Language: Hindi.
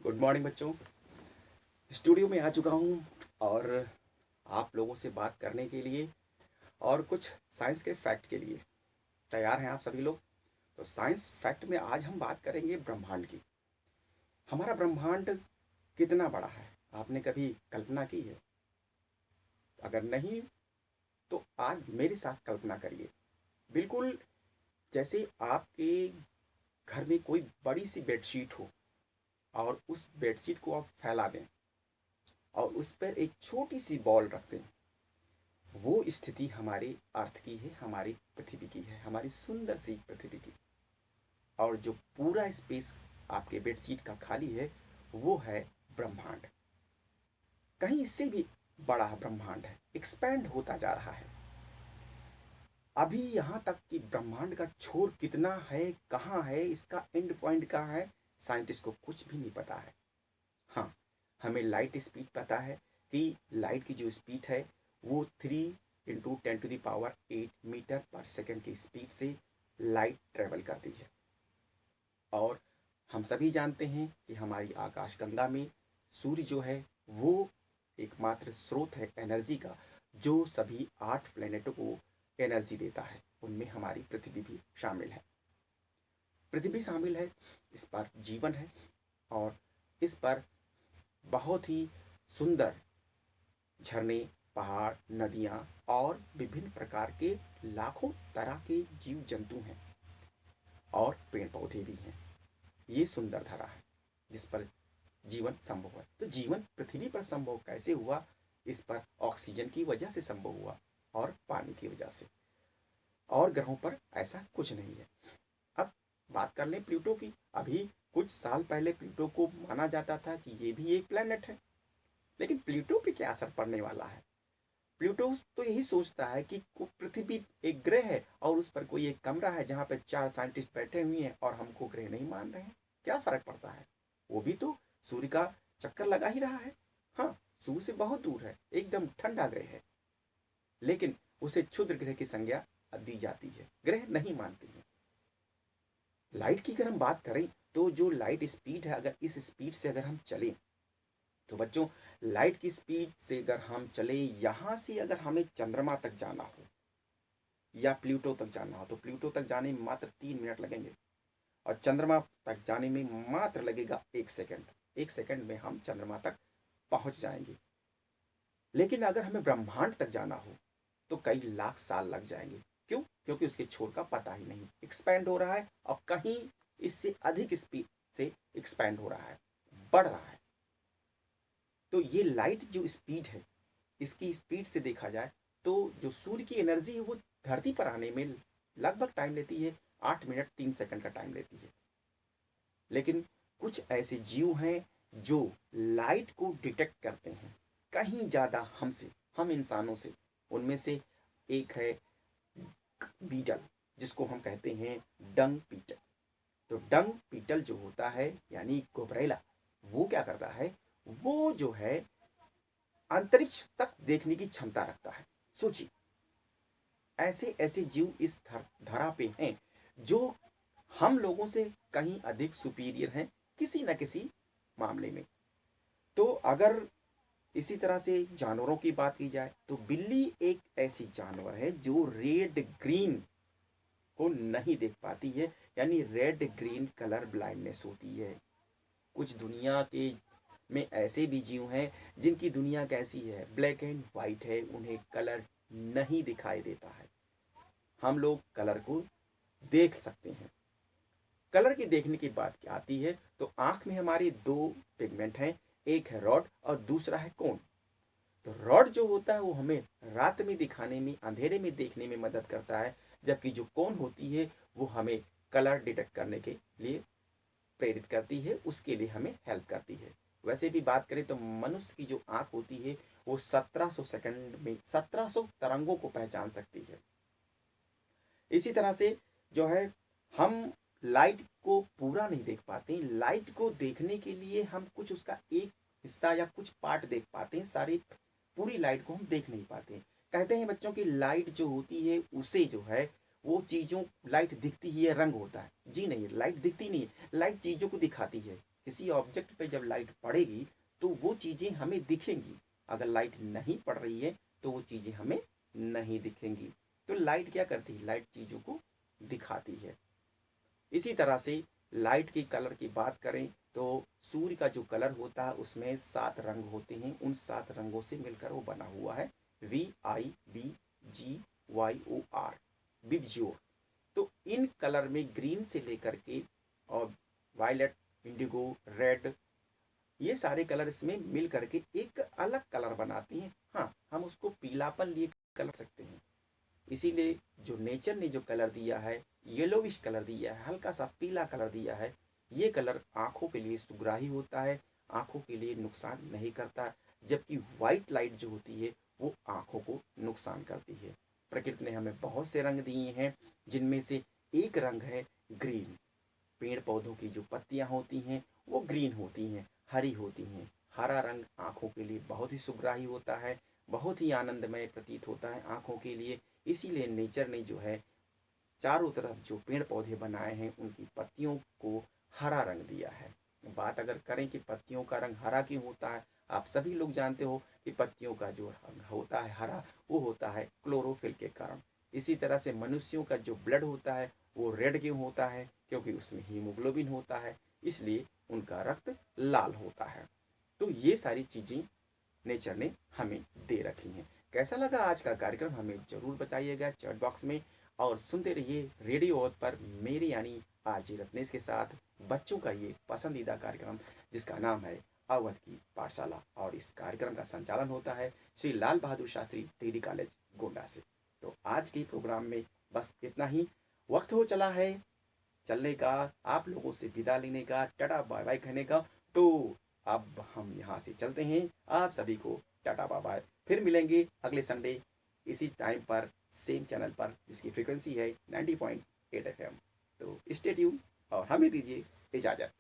गुड मॉर्निंग बच्चों। स्टूडियो में आ चुका हूँ और आप लोगों से बात करने के लिए और कुछ साइंस के फैक्ट के लिए। तैयार हैं आप सभी लोग? तो साइंस फैक्ट में आज हम बात करेंगे ब्रह्मांड की। हमारा ब्रह्मांड कितना बड़ा है, आपने कभी कल्पना की है? अगर नहीं तो आज मेरे साथ कल्पना करिए। बिल्कुल जैसे आपके घर में कोई बड़ी सी बेडशीट हो और उस बेडशीट को आप फैला दें और उस पर एक छोटी सी बॉल रख दें। वो स्थिति हमारी अर्थ की है, हमारी पृथ्वी की है, हमारी सुंदर सी पृथ्वी की। और जो पूरा स्पेस आपके बेडशीट का खाली है वो है ब्रह्मांड। कहीं इससे भी बड़ा ब्रह्मांड है, एक्सपैंड होता जा रहा है। अभी यहाँ तक कि ब्रह्मांड का छोर कितना है, कहाँ है, इसका एंड पॉइंट कहाँ है, साइंटिस्ट को कुछ भी नहीं पता है। हाँ, हमें लाइट स्पीड पता है कि लाइट की जो स्पीड है वो 3 × 10⁸ मीटर पर सेकंड की स्पीड से लाइट ट्रेवल करती है। और हम सभी जानते हैं कि हमारी आकाशगंगा में सूर्य जो है वो एकमात्र स्रोत है एनर्जी का, जो सभी 8 प्लेनेटों को एनर्जी देता है। उनमें हमारी पृथ्वी भी शामिल है। पृथ्वी शामिल है, इस पर जीवन है और इस पर बहुत ही सुंदर झरने, पहाड़, नदियाँ और विभिन्न प्रकार के लाखों तरह के जीव जंतु हैं और पेड़ पौधे भी हैं। ये सुंदर धरा है जिस पर जीवन संभव है। तो जीवन पृथ्वी पर संभव कैसे हुआ? इस पर ऑक्सीजन की वजह से संभव हुआ और पानी की वजह से। और ग्रहों पर ऐसा कुछ नहीं है। अब बात कर लें प्लूटो की। अभी कुछ साल पहले प्लूटो को माना जाता था कि ये भी एक प्लेनेट है, लेकिन प्लूटो पे क्या असर पड़ने वाला है? प्लूटो तो यही सोचता है कि पृथ्वी एक ग्रह है और उस पर कोई एक कमरा है जहाँ पे 4 साइंटिस्ट बैठे हुए हैं और हमको ग्रह नहीं मान रहे हैं। क्या फर्क पड़ता है? वो भी तो सूर्य का चक्कर लगा ही रहा है। हाँ, सूर्य से बहुत दूर है, एकदम ठंडा ग्रह है, लेकिन उसे क्षुद्र ग्रह की संज्ञा दी जाती है, ग्रह नहीं मानते हैं। लाइट की अगर हम बात करें तो जो लाइट स्पीड है, अगर इस स्पीड से अगर हम चलें तो बच्चों, लाइट की स्पीड से अगर हम चले, यहाँ से अगर हमें चंद्रमा तक जाना हो या प्लूटो तक जाना हो तो प्लूटो तक जाने में मात्र 3 मिनट लगेंगे और चंद्रमा तक जाने में मात्र लगेगा 1 सेकंड। 1 सेकंड में हम चंद्रमा तक पहुंच जाएंगे। लेकिन अगर हमें ब्रह्मांड तक जाना हो तो कई लाख साल लग जाएंगे। क्यों? क्योंकि उसके छोर का पता ही नहीं, एक्सपैंड हो रहा है और कहीं इससे अधिक स्पीड से एक्सपैंड हो रहा है, बढ़ रहा है। तो ये लाइट जो स्पीड है, इसकी स्पीड से देखा जाए तो जो सूर्य की एनर्जी है वो धरती पर आने में लगभग टाइम लेती है 8 मिनट 3 सेकंड का टाइम लेती है। लेकिन कुछ ऐसे जीव हैं जो लाइट को डिटेक्ट करते हैं कहीं ज़्यादा हमसे, हम इंसानों से। उनमें से एक है बीटल, जिसको हम कहते हैं डंग बीटल। तो डंग बीटल जो होता है यानी गोबरेला, वो क्या करता है, वो जो है अंतरिक्ष तक देखने की क्षमता रखता है। सोचिए, ऐसे ऐसे जीव इस धरा पे हैं जो हम लोगों से कहीं अधिक सुपीरियर हैं किसी न किसी मामले में। तो अगर इसी तरह से जानवरों की बात की जाए तो बिल्ली एक ऐसी जानवर है जो रेड ग्रीन को नहीं देख पाती है, यानी रेड ग्रीन कलर ब्लाइंडनेस होती है। कुछ दुनिया के में ऐसे भी जीव हैं जिनकी दुनिया कैसी है, ब्लैक एंड वाइट है, उन्हें कलर नहीं दिखाई देता है। हम लोग कलर को देख सकते हैं। कलर की देखने की बात क्या आती है तो आंख में हमारी 2 पिगमेंट हैं, एक है रॉड और दूसरा है कोन। तो रॉड जो होता है वो हमें रात में दिखाने में, अंधेरे में देखने में मदद करता है, जबकि जो कोन होती है वो हमें कलर डिटेक्ट करने के लिए प्रेरित करती है, उसके लिए हमें हेल्प करती है। वैसे भी बात करें तो मनुष्य की जो आंख होती है वो 1700 सेकंड में 1700 तरंगों को पहचान सकती है। इसी तरह से जो है हम लाइट को पूरा नहीं देख पाते। लाइट को देखने के लिए हम कुछ उसका एक हिस्सा या कुछ पार्ट देख पाते हैं, सारी पूरी लाइट को हम देख नहीं पाते। कहते हैं बच्चों की लाइट जो होती है उसे जो है वो चीज़ों, लाइट दिखती ही है, रंग होता है। जी नहीं, लाइट दिखती नहीं है, लाइट चीज़ों को दिखाती है। किसी ऑब्जेक्ट पे जब लाइट पड़ेगी तो वो चीज़ें हमें दिखेंगी, अगर लाइट नहीं पड़ रही है तो वो चीज़ें हमें नहीं दिखेंगी। तो लाइट क्या करती है, लाइट चीज़ों को दिखाती है। इसी तरह से लाइट की कलर की बात करें तो सूर्य का जो कलर होता है उसमें 7 रंग होते हैं, उन 7 रंगों से मिलकर वो बना हुआ है, VIBGYOR, विबज्योर। तो इन कलर में ग्रीन से लेकर के और वायलेट, इंडिगो, रेड, ये सारे कलर इसमें मिल करके एक अलग कलर बनाते हैं। हाँ, हम उसको पीलापन लिए कलर सकते हैं। इसीलिए जो नेचर ने जो कलर दिया है, येलोविश कलर दिया है, हल्का सा पीला कलर दिया है, ये कलर आंखों के लिए सुग्राही होता है, आंखों के लिए नुकसान नहीं करता। जबकि वाइट लाइट जो होती है वो आंखों को नुकसान करती है। प्रकृति ने हमें बहुत से रंग दिए हैं, जिनमें से एक रंग है ग्रीन। पेड़ पौधों की जो पत्तियां होती हैं वो ग्रीन होती हैं, हरी होती हैं। हरा रंग आंखों के लिए बहुत ही सुग्राही होता है, बहुत ही आनंदमय प्रतीत होता है आंखों के लिए। इसीलिए नेचर ने जो है चारों तरफ जो पेड़ पौधे बनाए हैं उनकी पत्तियों को हरा रंग दिया है। बात अगर करें कि पत्तियों का रंग हरा क्यों होता है, आप सभी लोग जानते हो कि पत्तियों का जो रंग होता है हरा, वो होता है क्लोरोफिल के कारण। इसी तरह से मनुष्यों का जो ब्लड होता है वो रेड क्यों होता है, क्योंकि उसमें हीमोग्लोबिन होता है, इसलिए उनका रक्त लाल होता है। तो ये सारी चीज़ें नेचर ने हमें दे रखी हैं। कैसा लगा आज का कार्यक्रम हमें ज़रूर बताइएगा चैट बॉक्स में, और सुनते रहिए रेडियो ओथ पर मेरे यानी आरजे रत्नेश के साथ बच्चों का ये पसंदीदा कार्यक्रम जिसका नाम है अवध की पाठशाला। और इस कार्यक्रम का संचालन होता है श्री लाल बहादुर शास्त्री डिग्री कॉलेज गोंडा से। तो आज के प्रोग्राम में बस इतना ही। वक्त हो चला है चलने का, आप लोगों से विदा लेने का, टाटा बाय बाय कहने का। तो अब हम यहाँ से चलते हैं, आप सभी को टाटा बाय बाय। फिर मिलेंगे अगले संडे इसी टाइम पर, सेम चैनल पर, जिसकी फ्रीक्वेंसी है 90.8 FM। तो स्टे ट्यून और हमें दीजिए इजाज़त।